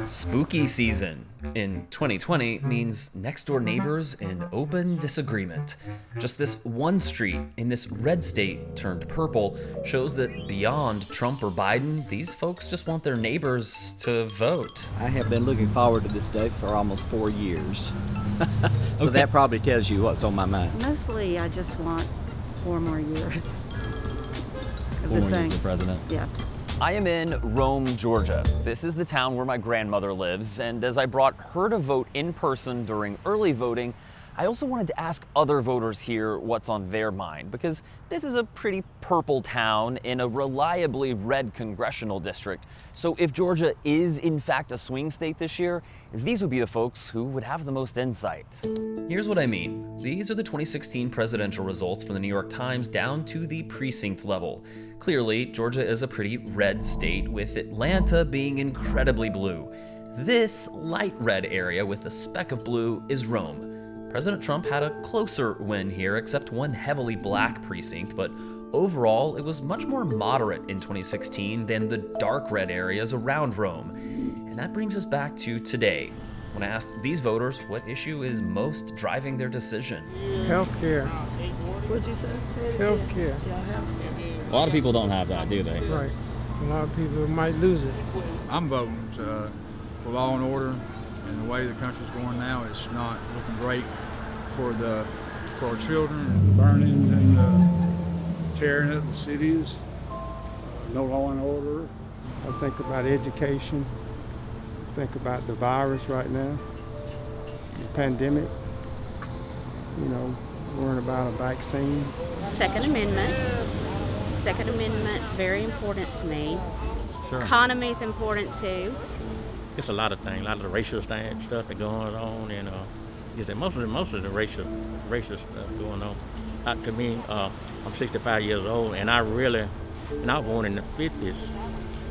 Spooky season in 2020 means next-door neighbors in open disagreement. Just this one street in this red state turned purple shows that beyond Trump or Biden, these folks just want their neighbors to vote. I have been looking forward to this day for almost 4 years. So Okay. that probably tells you what's on my mind. Mostly, I just want 4 more years. Of 4 the more years same. as president. Yeah. I am in Rome, Georgia. This is the town where my grandmother lives, and as I brought her to vote in person during early voting, I also wanted to ask other voters here what's on their mind, because this is a pretty purple town in a reliably red congressional district. So if Georgia is in fact a swing state this year, these would be the folks who would have the most insight. Here's what I mean. These are the 2016 presidential results from the New York Times down to the precinct level. Clearly, Georgia is a pretty red state, with Atlanta being incredibly blue. This light red area with a speck of blue is Rome. President Trump had a closer win here, except one heavily black precinct, but overall, it was much more moderate in 2016 than the dark red areas around Rome. And that brings us back to today, when I asked these voters what issue is most driving their decision. Healthcare. What'd you say? Healthcare. A lot of people don't have that, do they? Right. A lot of people might lose it. I'm voting for law and order, and the way the country's going now, it's not looking great for our children. Burnings and tearing up the cities, no law and order. I think about education. Think about the virus right now, the pandemic. You know, worrying about a vaccine. Second Amendment. Second Amendment's very important to me. Sure. Economy's important too. It's a lot of things, a lot of the racial stuff that going on, and most of the racial stuff going on. To me, I'm 65 years old, and I was born in the 50s,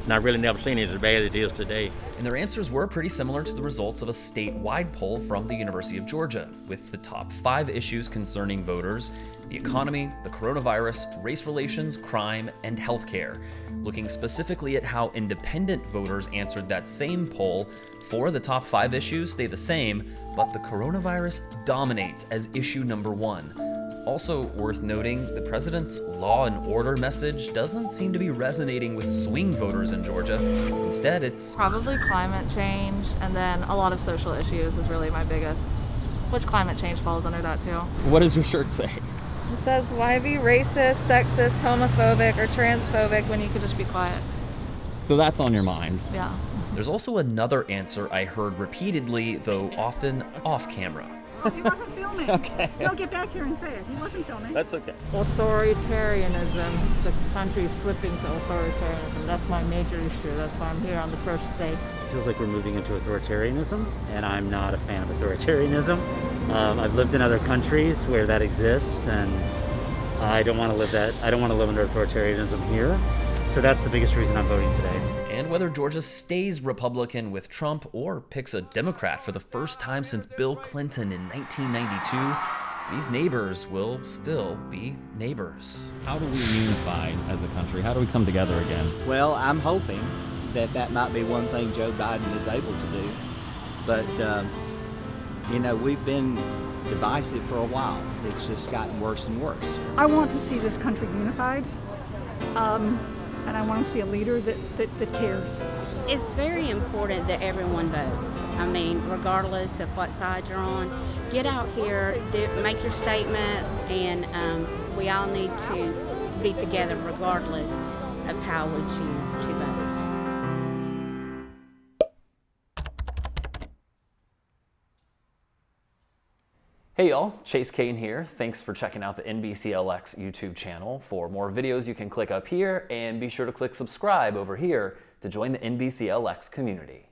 and I really never seen it as bad as it is today. And their answers were pretty similar to the results of a statewide poll from the University of Georgia, with the top 5 issues concerning voters: the economy, the coronavirus, race relations, crime, and healthcare. Looking specifically at how independent voters answered that same poll, 4 of the top 5 issues stay the same, but the coronavirus dominates as issue number 1. Also worth noting, the president's law and order message doesn't seem to be resonating with swing voters in Georgia. Instead, it's probably climate change, and then a lot of social issues is really my biggest, which climate change falls under that too. What does your shirt say? It says, why be racist, sexist, homophobic, or transphobic when you could just be quiet? So that's on your mind. Yeah. There's also another answer I heard repeatedly, though often off camera. Oh, he wasn't filming. Okay. Don't get back here and say it. He wasn't filming. That's okay. Authoritarianism. The country's slipping to authoritarianism. That's my major issue. That's why I'm here on the first day. It feels like we're moving into authoritarianism, and I'm not a fan of authoritarianism. I've lived in other countries where that exists, and I don't want to live that. I don't want to live under authoritarianism here. So that's the biggest reason I'm voting today. And whether Georgia stays Republican with Trump or picks a Democrat for the first time since Bill Clinton in 1992, these neighbors will still be neighbors. How do we unify as a country? How do we come together again? Well, I'm hoping that might be one thing Joe Biden is able to do. But, we've been divisive for a while. It's just gotten worse and worse. I want to see this country unified, and I want to see a leader that cares. It's very important that everyone votes. I mean, regardless of what side you're on, get out here, make your statement, and we all need to be together regardless of how we choose to vote. Hey y'all, Chase Cain here. Thanks for checking out the NBCLX YouTube channel. For more videos, you can click up here, and be sure to click subscribe over here to join the NBCLX community.